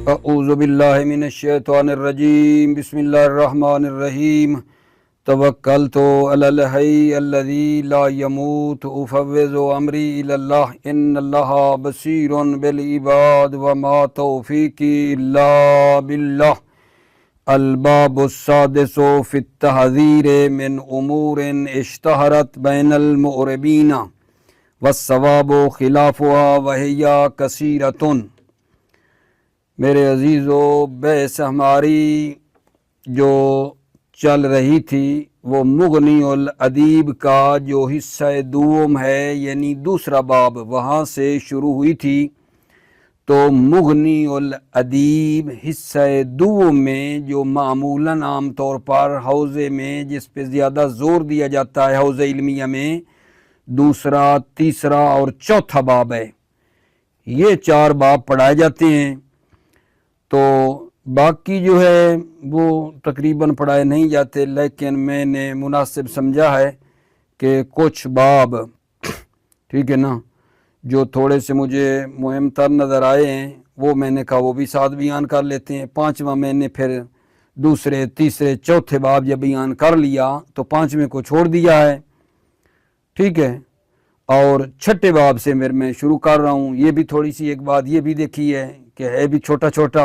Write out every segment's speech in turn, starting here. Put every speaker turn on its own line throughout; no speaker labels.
اعوذ باللہ من الشیطان الرجیم بسم اللہ الرحمن الرحیم توکلت علی الحی الذی لا یموت افوض امری الی اللہ ان اللہ بصیر بالعباد وما توفیقی الا باللہ الباب السادس فی التحذیر من امور اشتہرت بین المعربین والصواب خلافها وہی کثیرۃ۔ میرے عزیزو، بحث ہماری جو چل رہی تھی وہ مغنی الادیب کا جو حصہ دوم ہے، یعنی دوسرا باب، وہاں سے شروع ہوئی تھی۔ تو مغنی الادیب حصہ دوم میں جو معمولاً عام طور پر حوزے میں جس پہ زیادہ زور دیا جاتا ہے حوزہ علمیہ میں، دوسرا، تیسرا اور چوتھا باب ہے۔ یہ چار باب پڑھائے جاتے ہیں۔ تو باقی جو ہے وہ تقریباً پڑھائے نہیں جاتے، لیکن میں نے مناسب سمجھا ہے کہ کچھ باب، ٹھیک ہے نا، جو تھوڑے سے مجھے مہم تر نظر آئے ہیں وہ میں نے کہا وہ بھی ساتھ بیان کر لیتے ہیں۔ پانچواں میں نے پھر دوسرے، تیسرے، چوتھے باب جب بیان کر لیا تو پانچویں کو چھوڑ دیا ہے، ٹھیک ہے۔ اور چھٹے باب سے میں شروع کر رہا ہوں۔ یہ بھی تھوڑی سی ایک بات یہ بھی دیکھی ہے کہ ہے بھی چھوٹا چھوٹا،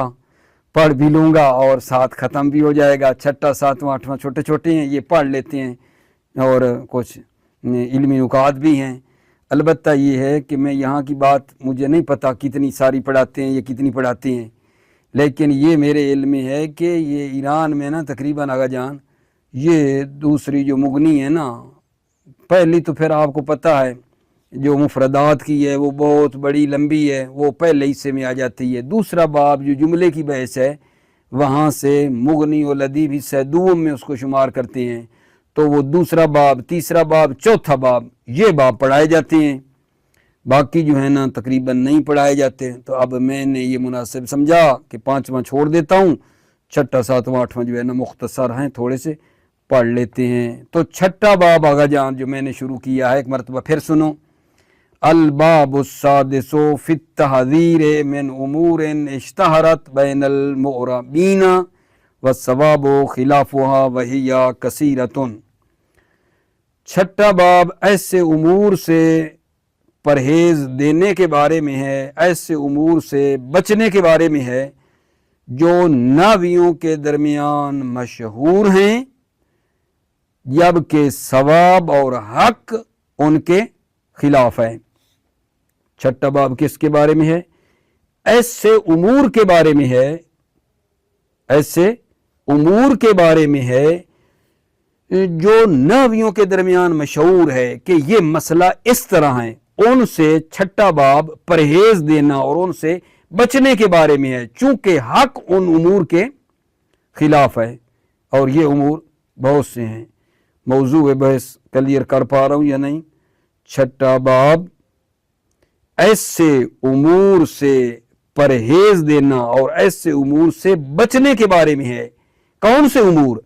پڑھ بھی لوں گا اور ساتھ ختم بھی ہو جائے گا۔ چھٹا، ساتواں، آٹھواں چھوٹے چھوٹے ہیں، یہ پڑھ لیتے ہیں، اور کچھ علمی نکات بھی ہیں۔ البتہ یہ ہے کہ میں یہاں کی بات مجھے نہیں پتہ کتنی ساری پڑھاتے ہیں یا کتنی پڑھاتے ہیں، لیکن یہ میرے علم میں ہے کہ یہ ایران میں نا تقریباً آغا جان یہ دوسری جو مغنی ہے نا، پہلی تو پھر آپ کو پتہ ہے جو مفردات کی ہے وہ بہت بڑی لمبی ہے، وہ پہلے حصے میں آ جاتی ہے۔ دوسرا باب جو جملے کی بحث ہے وہاں سے مغنی الادیب حصہ دوم میں اس کو شمار کرتے ہیں۔ تو وہ دوسرا باب، تیسرا باب، چوتھا باب، یہ باب پڑھائے جاتے ہیں، باقی جو ہے نا تقریباً نہیں پڑھائے جاتے۔ تو اب میں نے یہ مناسب سمجھا کہ پانچواں چھوڑ دیتا ہوں، چھٹا، ساتواں، آٹھواں جو ہے نا مختصر ہیں، تھوڑے سے پڑھ لیتے ہیں۔ تو چھٹا باب آغا جان جو میں نے شروع کیا ہے، ایک مرتبہ پھر سنو۔ الباب السادس فی التحذیر من امور اشتہرت بین المعربین والصواب خلافها وہی کثیرۃ۔ چھٹا باب ایسے امور سے پرہیز دینے کے بارے میں ہے، ایسے امور سے بچنے کے بارے میں ہے جو ناویوں کے درمیان مشہور ہیں، جبکہ ثواب اور حق ان کے خلاف ہے۔ چھٹا باب کس کے بارے میں ہے؟ ایسے امور کے بارے میں ہے، ایسے امور کے بارے میں ہے جو نحویوں کے درمیان مشہور ہے کہ یہ مسئلہ اس طرح ہے، ان سے چھٹا باب پرہیز دینا اور ان سے بچنے کے بارے میں ہے، چونکہ حق ان امور کے خلاف ہے، اور یہ امور بہت سے ہیں۔ موضوع بحث کلیئر کر پا رہا ہوں یا نہیں؟ چھٹا باب ایسے امور سے پرہیز دینا اور ایسے امور سے بچنے کے بارے میں ہے۔ کون سے امور؟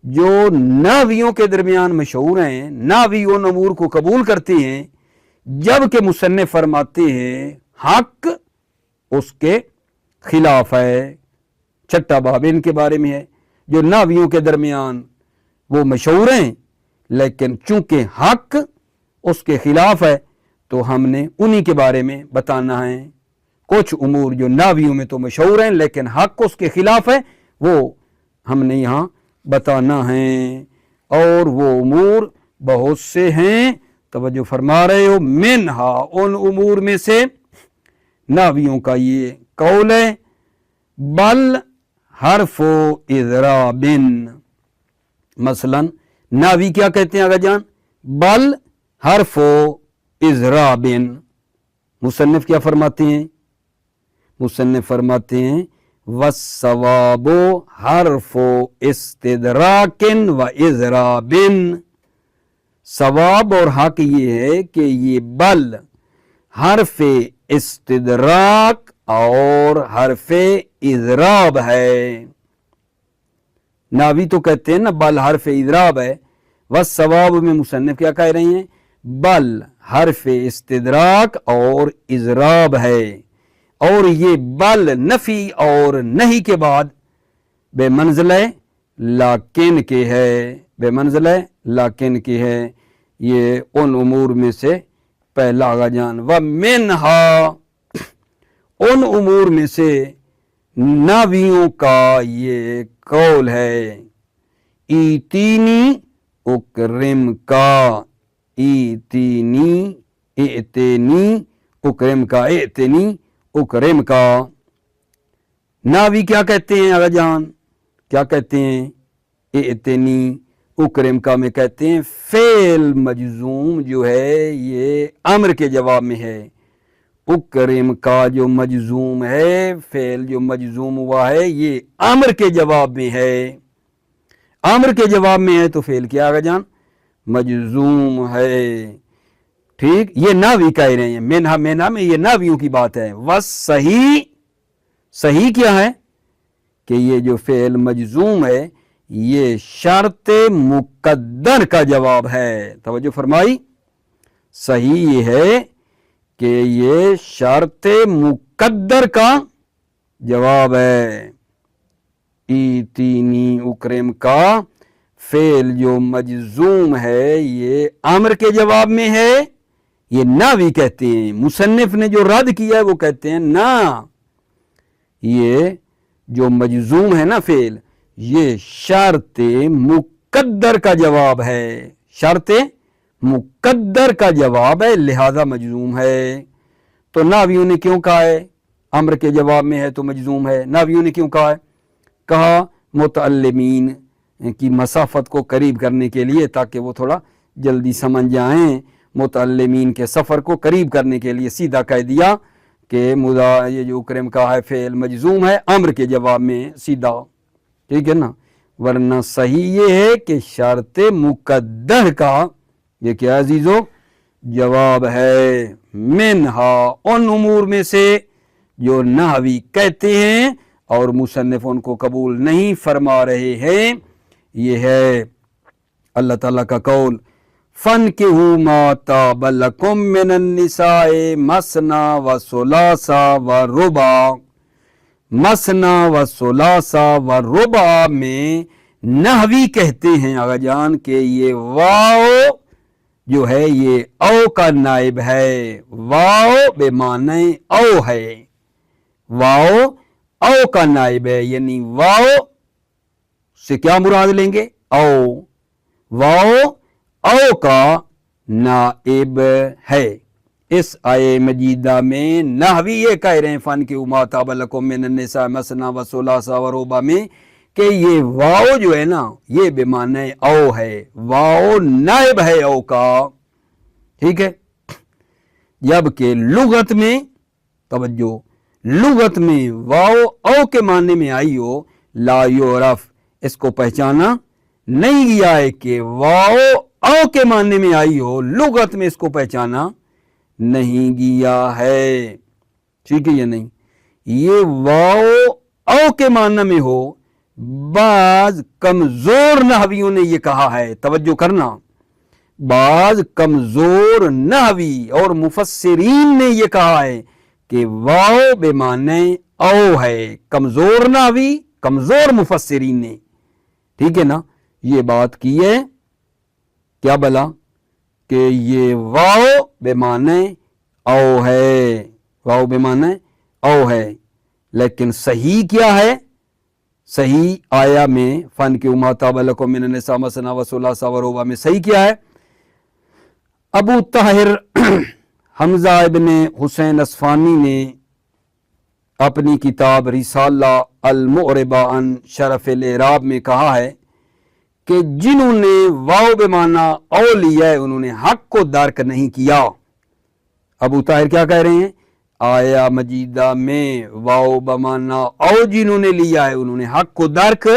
جو نحویوں کے درمیان مشہور ہیں، نحوی ان امور کو قبول کرتے ہیں جبکہ مصنف فرماتے ہیں حق اس کے خلاف ہے۔ چھٹا باب ان کے بارے میں ہے جو نحویوں کے درمیان وہ مشہور ہیں، لیکن چونکہ حق اس کے خلاف ہے تو ہم نے انہی کے بارے میں بتانا ہے۔ کچھ امور جو نحویوں میں تو مشہور ہیں لیکن حق اس کے خلاف ہے، وہ ہم نے یہاں بتانا ہے، اور وہ امور بہت سے ہیں۔ توجہ فرما رہے ہو؟ منہا، ان امور میں سے نحویوں کا یہ قول ہے، بل حرف اضراب۔ مثلا نحوی کیا کہتے ہیں آگا جان؟ بل حرف اضراب۔ مصنف کیا فرماتے ہیں؟ مصنف فرماتے ہیں والصواب حرف استدراک و اضراب۔ ثواب اور حق یہ ہے کہ یہ بل حرف استدراک اور حرف اضراب ہے۔ ناوی تو کہتے ہیں نا بل حرف اضراب ہے، والصواب میں مصنف کیا کہہ رہے ہیں؟ بل حرف استدراک اور اضراب ہے، اور یہ بل نفی اور نہیں کے بعد بے منزلہ لاکن کے ہے، بے منزلہ لاکن کے ہے، یہ ان امور میں سے پہلا آغا جان ومنہا، ان امور میں سے ناویوں کا یہ قول ہے، ایتینی اکرم کا، ایتینی اعتنی اکرم کا، اعتنی اکرم کا۔ ناوی کیا کہتے ہیں آغا جان؟ کیا کہتے ہیں؟ اعتنی اکرم کا میں کہتے ہیں فعل مجزوم جو ہے یہ امر کے جواب میں ہے، اکرم کا جو مجزوم ہے، فعل جو مجزوم ہوا ہے یہ امر کے جواب میں ہے، امر کے جواب میں ہے تو فعل کیا آغا جان؟ مجزوم ہے۔ ٹھیک، یہ ناوی کہہ رہے ہیں، منہا منہا میں یہ ناویوں کی بات ہے۔ صحیح، صحیح کیا ہے کہ یہ جو فعل مجزوم ہے یہ شرط مقدر کا جواب ہے، توجہ فرمائی، صحیح یہ ہے کہ یہ شرط مقدر کا جواب ہے۔ ایتینی اکرم کا فعل جو مجزوم ہے یہ امر کے جواب میں ہے، یہ ناوی کہتے ہیں۔ مصنف نے جو رد کیا ہے وہ کہتے ہیں نا، یہ جو مجزوم ہے نا فعل یہ شرط مقدر کا جواب ہے، شرط مقدر کا جواب ہے لہذا مجزوم ہے۔ تو ناویوں نے کیوں کہا ہے امر کے جواب میں ہے تو مجزوم ہے؟ ناویوں نے کیوں کہا ہے؟ کہا متعلمین کی مسافت کو قریب کرنے کے لیے تاکہ وہ تھوڑا جلدی سمجھ جائیں، متعلمین کے سفر کو قریب کرنے کے لیے سیدھا کہہ دیا کہ یہ جو اکرم کا ہے فعل مجزوم ہے امر کے جواب میں، سیدھا، ٹھیک ہے نا؟ ورنہ صحیح یہ ہے کہ شرط مقدر کا یہ کیا عزیزو جواب ہے، منہا ان امور میں سے جو نحوی کہتے ہیں اور مصنف ان کو قبول نہیں فرما رہے ہیں، یہ ہے اللہ تعالیٰ کا قول فَانْكِحُوا مَا طَابَ لَكُم مِّنَ النِّسَاءِ مَثْنَىٰ وَثُلَاثَ وَرُبَاعَ۔ مثنیٰ وثلاثہ ورباع میں نحوی کہتے ہیں آغا جان کہ یہ واو جو ہے یہ او کا نائب ہے، واو بے معنی او ہے، واو او کا نائب ہے، یعنی واو سے کیا مراد لیں گے؟ او، واو او کا نائب ہے۔ اس آیے مجیدہ میں نحوی یہ کہہ رہے ہیں فَانْكِحُوا مَا طَابَ لَكُم مِّنَ النِّسَاءِ مَثْنَىٰ وَثُلَاثَ وَرُبَاعَ میں کہ یہ واو جو ہے نا یہ بے معنی او ہے، واو نائب ہے او کا، ٹھیک ہے؟ جبکہ لغت میں توجہ، لغت میں واو او کے معنی میں آئی ہو لا یعرف، اس کو پہچانا نہیں گیا ہے کہ واو او کے معنی میں آئی ہو، لغت میں اس کو پہچانا نہیں گیا ہے، ٹھیک ہے یا نہیں؟ یہ واو او کے معنی میں ہو، بعض کمزور نحویوں نے یہ کہا ہے، توجہ کرنا، بعض کمزور نحوی اور مفسرین نے یہ کہا ہے کہ واو بے معنی او ہے، کمزور نحوی، کمزور مفسرین نے، ٹھیک ہے نا؟ یہ بات کی ہے کیا بلا کہ یہ واو بے معنی او ہے، واو بے معنی او ہے، لیکن صحیح کیا ہے؟ صحیح آیا میں فَانْكِحُوا مَا طَابَ لَكُم مِّنَ النِّسَاءِ مَثْنَىٰ وَثُلَاثَ وَرُبَاعَ میں صحیح کیا ہے؟ ابو طاہر حمزہ ابن حسین اصفہانی نے اپنی کتاب رسالہ المعربہ عن شرف الاعراب میں کہا ہے کہ جنہوں نے واو بے معنی او لیا ہے انہوں نے حق کو درک نہیں کیا۔ ابو طاہر کیا کہہ رہے ہیں؟ آیا مجیدہ میں واو بے معنی او جنہوں نے لیا ہے انہوں نے حق کو درک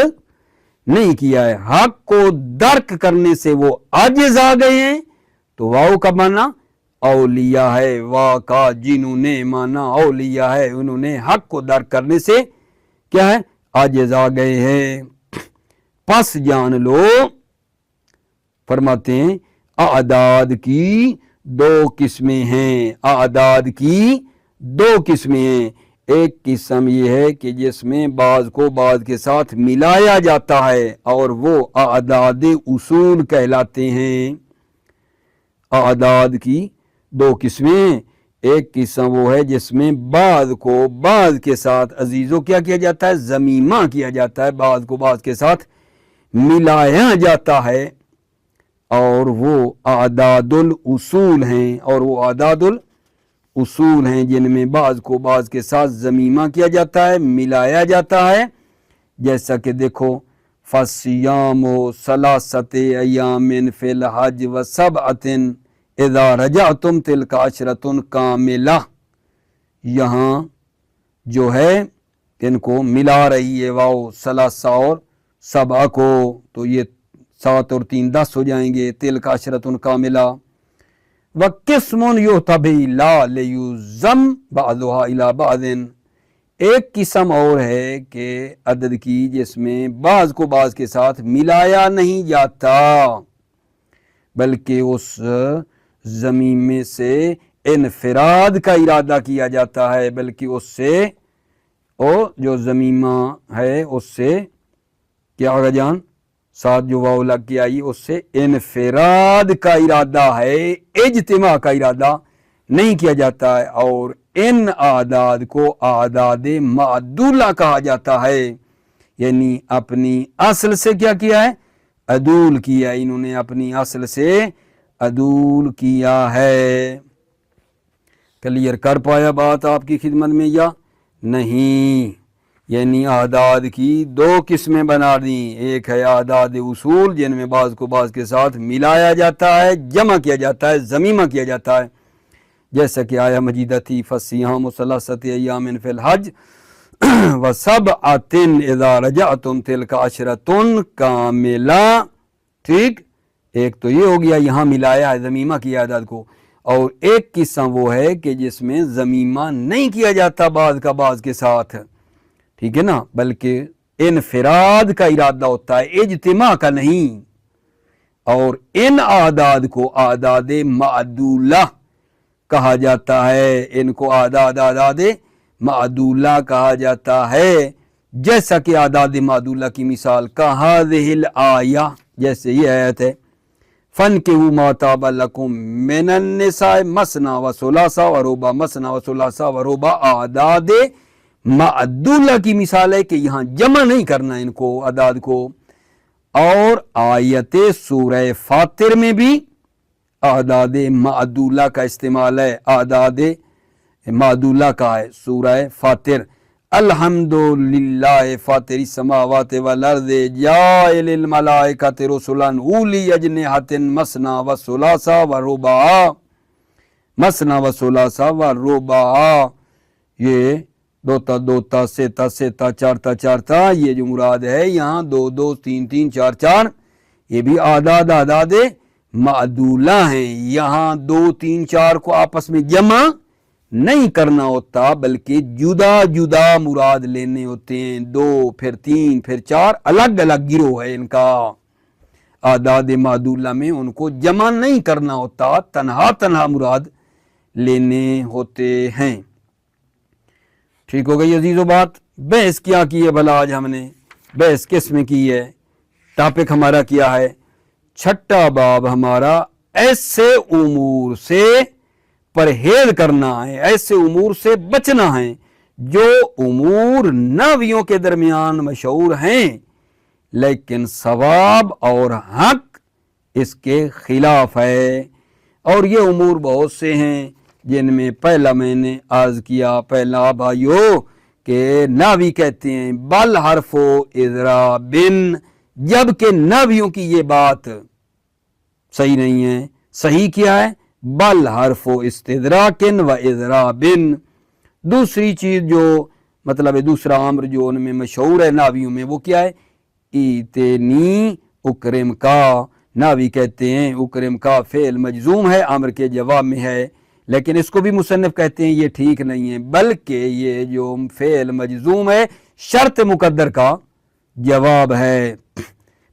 نہیں کیا ہے، حق کو درک کرنے سے وہ عاجز آ گئے ہیں، تو واو کا معنی او لیا ہے، وا کا جنہوں نے معنی او لیا ہے انہوں نے حق کو درک کرنے سے کیا ہے؟ عاجز آ گئے ہیں۔ پس جان لو، فرماتے ہیں اعداد کی دو قسمیں ہیں، اعداد کی دو قسمیں ہیں، ایک قسم یہ ہے کہ جس میں بعض کو بعض کے ساتھ ملایا جاتا ہے اور وہ اعداد اصول کہلاتے ہیں۔ اعداد کی دو قسمیں، ایک قسم وہ ہے جس میں بعض کو بعض کے ساتھ عزیزو کیا جاتا ہے، ضمیمہ کیا جاتا ہے، بعض کو بعض کے ساتھ ملایا جاتا ہے، اور وہ اعداد الاصول ہیں، اور وہ اعداد الاصول ہیں جن میں بعض کو بعض کے ساتھ ضمیمہ کیا جاتا ہے، ملایا جاتا ہے۔ جیسا کہ دیکھو فَالصِّيَامُ ثَلَاثَةِ أَيَّامٍ فِي الْحَجِّ وَسَبْعَةٍ اذا رجعتم تلک عشرۃ کاملہ، یہاں جو ہے ان کو ملا رہی ہے واو ثلاثہ اور سبع کو، تو یہ 7 اور 3 10 ہو جائیں گے، تلک عشرۃ کاملہ۔ وقسم یحتبی لا لیوزم بعضها الی بعض، ایک قسم اور ہے کہ عدد کی جس میں بعض کو بعض کے ساتھ ملایا نہیں جاتا، بلکہ اس ضمیمے سے انفراد کا ارادہ کیا جاتا ہے، بلکہ اس سے اور جو ضمیمہ ہے اس سے کیا ہوگا جان، ساتھ جو واو لگ کے آئی، اس سے انفراد کا ارادہ ہے، اجتماع کا ارادہ نہیں کیا جاتا ہے، اور ان اعداد کو اعداد معدولہ کہا جاتا ہے، یعنی اپنی اصل سے کیا ہے، عدول کیا، انہوں نے اپنی اصل سے عدول کیا ہے۔ کلیئر کر پایا بات آپ کی خدمت میں یا نہیں؟ یعنی اعداد کی 2 قسمیں بنا دیں، ایک ہے اعداد اصول جن میں بعض کو بعض کے ساتھ ملایا جاتا ہے، جمع کیا جاتا ہے، ضمیمہ کیا جاتا ہے، جیسا کہ آیہ مجیدہ تھی فَالصِّيَامُ ثَلَاثَةِ أَيَّامٍ فِي الْحَجِّ وَسَبْعَةٍ اِذَا رَجَعْتُمْ تِلْکَ عَشْرَةٌ کاملہ۔ ٹھیک، ایک تو یہ ہو گیا یہاں ملایا ہے، ضمیمہ کیا اعداد کو، اور ایک قسم وہ ہے کہ جس میں ضمیمہ نہیں کیا جاتا بعض کا بعض کے ساتھ، ٹھیک ہے نا، بلکہ انفراد کا ارادہ ہوتا ہے، اجتماع کا نہیں، اور ان اعداد کو اعداد معدولہ کہا جاتا ہے، ان کو اعداد معدولہ کہا جاتا ہے، جیسا کہ اعداد معدولہ کی مثال کہذہ الآیہ، جیسے یہ آیت ہے فَانْكِحُوا مَا طَابَ لَكُم مِّنَ النِّسَاءِ مَثْنَىٰ وَثُلَاثَ وَرُبَاعَ، مَثْنَىٰ وَثُلَاثَ وَرُبَاعَ اعداد معدولہ کی مثال ہے کہ یہاں جمع نہیں کرنا ان کو اعداد کو۔ اور آیت سورہ فاطر میں بھی اعداد معدولہ کا استعمال ہے، اعداد معدولہ کا ہے، سورہ فاطر الحمدللہ فاطر السماوات والارض جاعل الملائکۃ رسلا اولی اجنحۃ مثنی وثلاث ورباع، مثنی وثلاث ورباع، یہ دوتا دوتا سیتا سیتا چارتا چارتا، یہ جو مراد ہے یہاں 2 2 3 3 4 4، یہ بھی اعداد معدولہ ہیں، یہاں 2 3 4 کو آپس میں جمع نہیں کرنا ہوتا، بلکہ جدا جدا مراد لینے ہوتے ہیں، 2 پھر 3 پھر 4، الگ الگ گروہ ہے ان کا، اعداد معدولہ میں ان کو جمع نہیں کرنا ہوتا، تنہا تنہا مراد لینے ہوتے ہیں۔ ٹھیک ہو گئی عزیزو بات؟ بحث کیا کی ہے بھلا آج ہم نے؟ بحث کس میں کی ہے؟ ٹاپک ہمارا کیا ہے؟ 6واں باب ہمارا ایسے امور سے پرہیز کرنا ہے، ایسے امور سے بچنا ہے جو امور نحویوں کے درمیان مشہور ہیں لیکن ثواب اور حق اس کے خلاف ہے، اور یہ امور بہت سے ہیں جن میں پہلا میں نے عرض کیا، پہلا بھائیو کہ نحوی کہتے ہیں بل حرف و اضراب، جبکہ نحویوں کی یہ بات صحیح نہیں ہے۔ صحیح کیا ہے؟ بل حرف و استدراک و اضراب۔ دوسری چیز جو مطلب دوسرا امر جو ان میں مشہور ہے نحویوں میں، وہ کیا ہے؟ ایتنی اکرم کا، نحوی کہتے ہیں اکرم کا فعل مجزوم ہے، امر کے جواب میں ہے، لیکن اس کو بھی مصنف کہتے ہیں یہ ٹھیک نہیں ہے، بلکہ یہ جو فعل مجزوم ہے شرط مقدر کا جواب ہے۔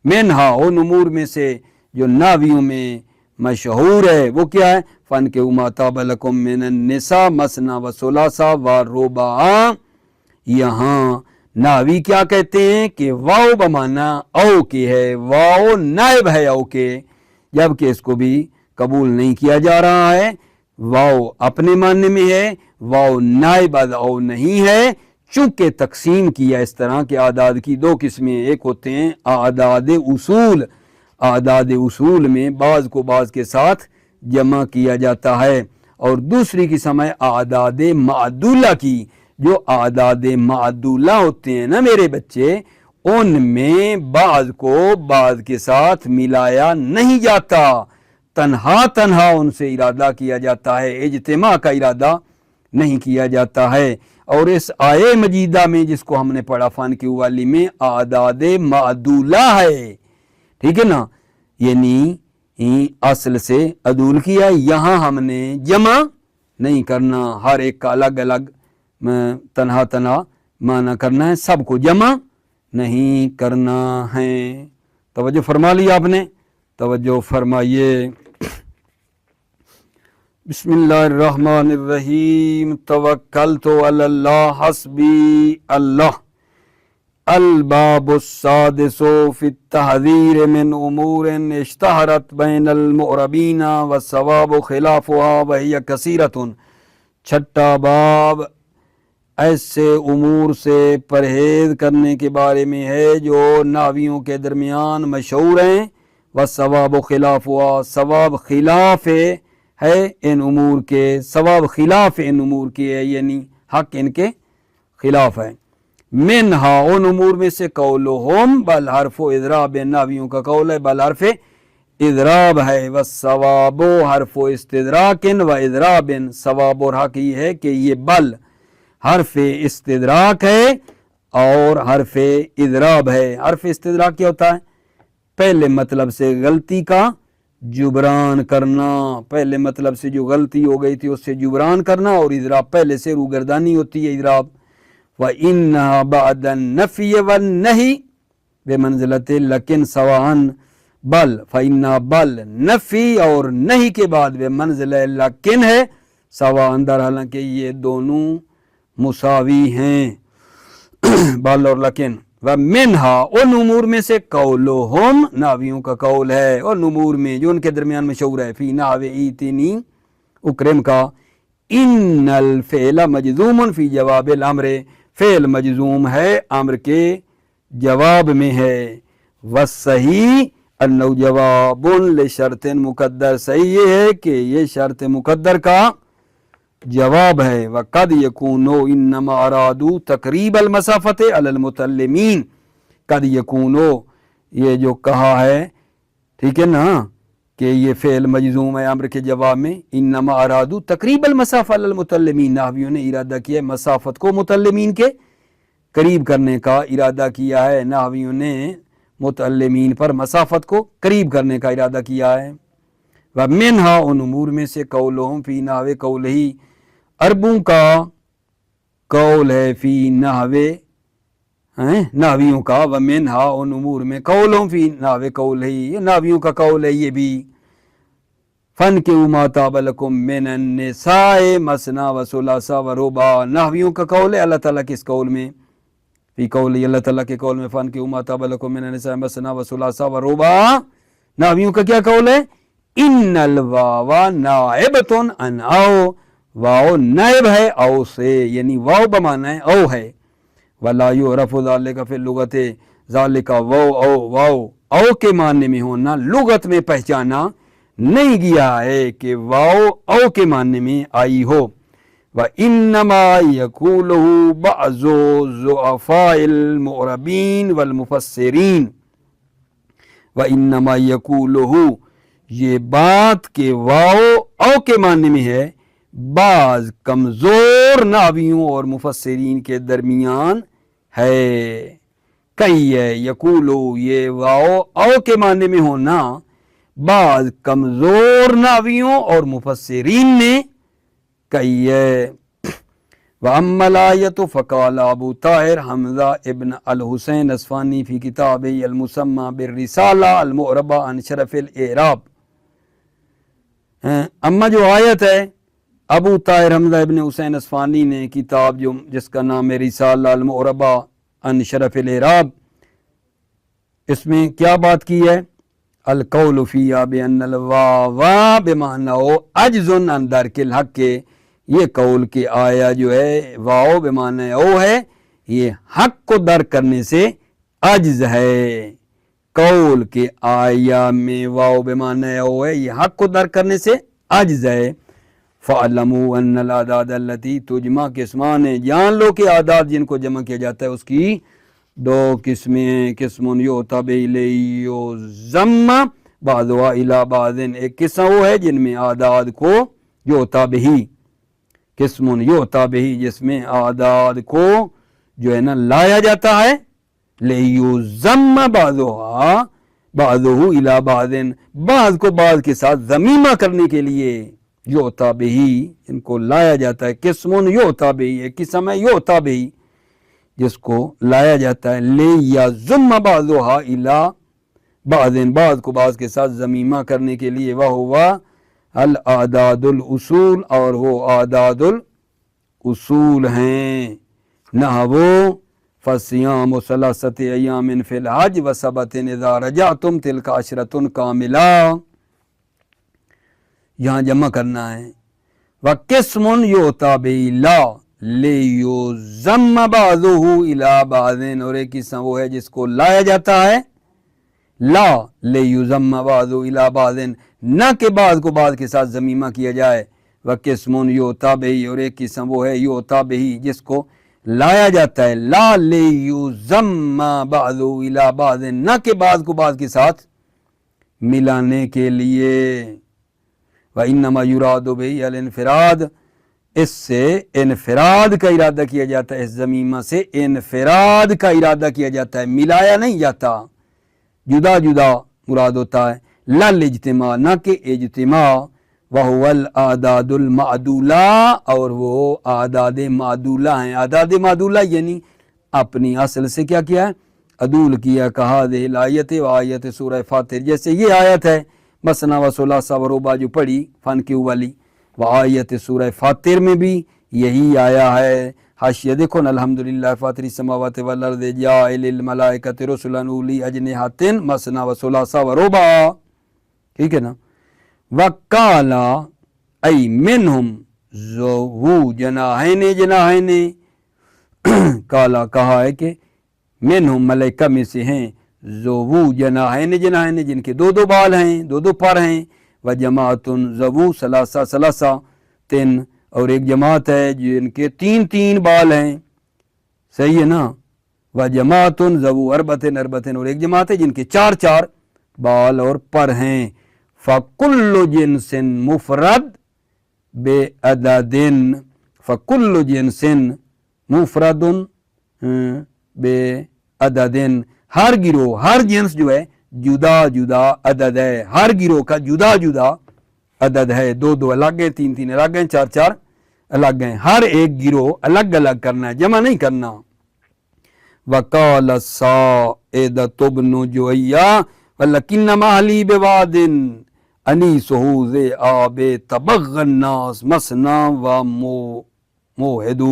منہا، ان امور میں سے جو نحویوں میں مشہور ہے وہ کیا ہے؟ فن کے ما طاب لکم من النساء مثنی و ثلاث و رباع. یہاں ناوی کیا کہتے ہیں کہ واو بمانا او کے ہے، واو نائب ہے او کے، جبکہ اس کو بھی قبول نہیں کیا جا رہا ہے. واو اپنے معنی میں ہے، واو نائب از او نہیں ہے، چونکہ تقسیم کیا اس طرح کہ اعداد کی دو قسمیں، ایک ہوتے ہیں اعداد اصول، اعداد اصول میں بعض کو بعض کے ساتھ جمع کیا جاتا ہے، اور دوسری قسم ہے اعداد معدولہ کی. جو اعداد معدولہ ہوتے ہیں نا میرے بچے، ان میں بعض کو بعض کے ساتھ ملایا نہیں جاتا، تنہا ان سے ارادہ کیا جاتا ہے، اجتماع کا ارادہ نہیں کیا جاتا ہے. اور اس آیے مجیدہ میں جس کو ہم نے پڑھا فن کی والی میں اعداد معدولہ ہے، ٹھیک ہے نا، یعنی اصل سے عدول کیا. یہاں ہم نے جمع نہیں کرنا، ہر ایک کا الگ الگ تنہا معنی کرنا ہے، سب کو جمع نہیں کرنا ہے. توجہ فرما لی آپ نے؟ توجہ فرمائیے. بسم اللہ الرحمن الرحیم. توکلت علی اللہ حسبی اللہ. الباب السادس فی التحذیر من امور اشتہرت بین المعربین والثواب خلافها وہی کثیرۃ. چھٹا باب ایسے امور سے پرہیز کرنے کے بارے میں ہے جو ناویوں کے درمیان مشہور ہیں. والثواب خلافها، ثواب خلاف ہے ان امور کے، ثواب خلاف ان امور کے ہے، یعنی حق ان کے خلاف ہے. منہا ان امور میں سے قولہم، بل حرف اضراب، ناویوں کا قول ہے بل حرف اضراب ہے. والثواب حرف استدراک و اضراب، ثواب اور حق یہ ہے کہ یہ بل حرف استدراک ہے اور حرف اضراب ہے. حرف استدراک کیا ہوتا ہے؟ پہلے مطلب سے غلطی کا جبران کرنا، پہلے مطلب سے جو غلطی ہو گئی تھی اس سے جبران کرنا، اور اضراب پہلے سے روگردانی ہوتی ہے اضراب. وَإِنَّهَا بَعْدَ النَّفْيِ وَالنَّهِي بِمَنْزِلَةِ لَكِنْ سَوَاءً بل، فَإِنَّهَا بل نفی اور نہیں کے بعد بمنزلہ لکن ہے، سوا اندر، حالانکہ یہ دونوں مساوی ہیں بل اور لکن. وَمِنْهَا ان امور میں سے قولہم، ناویوں کا قول ہے اور امور میں جو ان کے درمیان مشہور ہے، فی نحو ایتنی اکرم کا. ان الفعل مجزوم فی جواب الامر، فعل مجزوم ہے امر کے جواب میں ہے. والصحیح انہ جواب لشرط مقدر، صحیح یہ ہے کہ یہ شرط مقدر کا جواب ہے. وقد یکون انما ارادوا تقریب المسافت علی المتکلمین. قد یکون، یہ جو کہا ہے ٹھیک ہے نا کہ یہ فعل مجزوم ہے امر کے جواب میں، انما ارادوا تقریب المسافہ علی المتکلمین، نحویوں نے ارادہ کیا ہے مسافت کو متکلمین کے قریب کرنے کا ارادہ کیا ہے، نحویوں نے متکلمین پر مسافت کو قریب کرنے کا ارادہ کیا ہے. ومنہا ان امور میں سے قولہم فی نحو قولہ، عربوں کا قول ہے فی نحو نحویوں کا. ومنہا ان امور میں قولہم فی نحو قولہ، یہ نحویوں کا قول ہے یہ بھی. فَانْكِحُوا مَا طَابَ لَكُم مِّنَ النِّسَاءِ مَثْنَىٰ وَثُلَاثَ وَرُبَاعَ. نحویوں کا قول ہے اللہ تعالیٰ کے اس قول میں، فی قول، اللہ تعالیٰ کے قول میں فَانْكِحُوا مَا طَابَ لَكُم مِّنَ النِّسَاءِ مَثْنَىٰ وَثُلَاثَ وَرُبَاعَ. نحویوں کا کیا قول ہے؟ ان الواو نائبۃ عن او، واو نائب ہے او سے، یعنی واو بمانا ہے او ہے. ولا یعرف ذلک فی اللغۃ، ذالک واو او کے معنی میں ہونا لغت میں پہچانا نہیں گیا ہے کہ واو او کے معنی میں آئی ہو. وَإِنَّمَا يَقُولُهُ بَعْضُ الضُّعَفَاءِ الْمُعْرَبِينَ وَالْمُفَسِّرِينَ. وَإِنَّمَا يَقُولُهُ، یہ بات کہ واو او کے معنی میں ہے بعض کمزور نحویوں اور مفسرین کے درمیان ہے. کئی ہے یقولو، یہ واو او کے معنی میں ہونا بعض کمزور نحویوں اور مفسرین نے کئی ہے. وَأَمَّا الْآيَةُ فَقَالَ ابو طاہر حمزہ ابن الحسین اصفہانی فی کتابہ المسمى بالرسالہ المعربہ عن شرف الاعراب. اما جو آیت ہے ابو طاہر حمزہ ابن حسین اصفہانی نے کتاب جس کا نام ہے رسالہ المعربہ عن شرف الاعراب، اس میں کیا بات کی ہے؟ القول فیہا بان الواو بمعنی عجز عن درک الحق، یہ قول کہ آیا جو ہے واو بمعنی او ہے، یہ حق کو درک کرنے سے عجز ہے۔ قول کہ آیا میں واو بمعنی او ہے، یہ حق کو درک کرنے سے عجز ہے۔ فَعَلَّمُوا أَنَّ الْأَعْدَادَ الَّتِي تُجْمَعُ قسمان ہے، جان لو کہ اعداد جن کو جمع کیا جاتا ہے اس کی دو قسمیں ہیں۔ قسم یؤتی بہ لیضم بعضھا الی بعض، ایک قسم وہ ہے جن میں اعداد کو یؤتی بہ، قسم یؤتی بہ جس میں اعداد کو جو ہے نا لایا جاتا ہے، لیضم بعضھا بعضہ الی بعض، بعض کو بعض کے ساتھ ضمیمہ کرنے کے لیے یؤتی بہ ان کو لایا جاتا ہے۔ قسم یؤتی بہ، ایک قسم ہے یؤتی بہ جس کو لایا جاتا ہے، لیضم بعضھا الی بعض، بعض کو بعض کے ساتھ ضمیمہ کرنے کے لیے، وہو الاعداد الاصول، اور وہ اعداد الاصول ہیں۔ نحو فصیام ثلاثۃ ایام فی الحج وسبت اذا رجعتم تلک عشرۃ کاملہ، یہاں جمع کرنا ہے۔ وقسم یؤتی بہ لا لیضم بعضہ الی بعض، اور ایک قسم وہ ہے جس کو لایا جاتا ہے لا لیضم بعضہ الی بعض، نہ کہ بعض کو بعض کے ساتھ ضمیمہ کیا جائے۔ وقسم یؤتی بہ، اور ایک قسم وہ ہے یؤتی بہ جس کو لایا جاتا ہے لا لیضم بعضہ الی بعض، نہ کہ بعض کو بعض کے ساتھ ملانے کے لیے۔ وَإِنَّمَا يُرَادُ بِهِ الْانْفِرَادُ، اس سے انفراد کا ارادہ کیا جاتا ہے، اس ضمیمہ سے انفراد کا ارادہ کیا جاتا ہے، ملایا نہیں جاتا، جدا جدا مراد ہوتا ہے۔ لا الاجتماع، نہ کہ اجتماع۔ وَهُوَ الْأَعْدَادُ الْمَعْدُولَةُ، اور وہ اعداد معدولہ ہیں۔ اعداد معدولہ یعنی اپنی اصل سے کیا کیا ہے؟ عدول کیا۔ کہذہ الآیت و آیت سورہ فاتر، جیسے یہ آیت ہے مثنیٰ و ثلاثہ و رباع جو پڑھی فن کی والی، و آیت سورہ فاتر میں بھی یہی آیا ہے۔ حاشیہ دیکھو نا، الحمدللہ فاطر السماوات والارض جاعل الملائکۃ رسلا اولی اجنحۃ مثنیٰ و ثلاثہ و رباع، ٹھیک ہے نا۔ وقال ای منہم ذو جناحین، جناحین کالا کہا ہے کہ منہم ملائکہ میں سے ہیں، ذو جناحین، جناحین جن کے دو دو بال ہیں، دو دو پر ہیں، وجماعت ذو ثلاثہ، ثلاثہ تین، اور ایک جماعت ہے جن کے تین تین بال ہیں، صحیح ہے نا۔ وجماعت ذو اربعۃ، اربعۃ، اور ایک جماعت ہے جن کے چار چار بال اور پر ہیں۔ فکل جنس مفرد بعدد، فکل جنس مفرد بعدد، ہر گروہ، ہر جنس جو ہے جدا جدا عدد ہے، ہر گروہ کا جدا جدا عدد ہے، دو دو الگ ہیں، تین تین الگ ہیں، چار چار الگ ہیں، ہر ایک گروہ الگ الگ کرنا ہے، جمع نہیں کرنا۔ وقال السائدۃ بن جویہ ولکنما اہلی بواد انیسہ ذی آب تبغ الناس مثنی و موحد،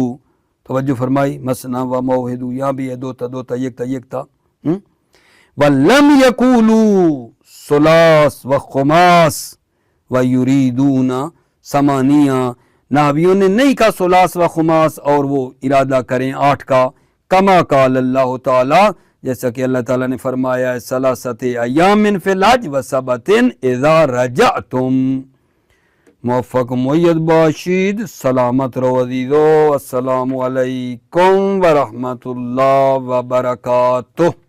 توجہ فرمائی، مثنی و موحد، یہاں بھی ہے دو تا دو تا، یک تا یک تا۔ وَلَمْ يَقُولُوا ثُلَاث وَخُمَاسِ وَيُرِيدُونَ ثَمَانِیَہ، نحویوں نے نہیں کہا ثلاث و خماس اور وہ ارادہ کریں 8 کا، کما قال اللہ تعالی، جیسا کہ اللہ تعالیٰ نے فرمایا ہے ثلاثۃ ایام فی الحج وسبت اذا رجعتم۔ موفق معید باشید، سلامت رو عزیزو، السلام علیکم ورحمۃ اللہ وبرکاتہ۔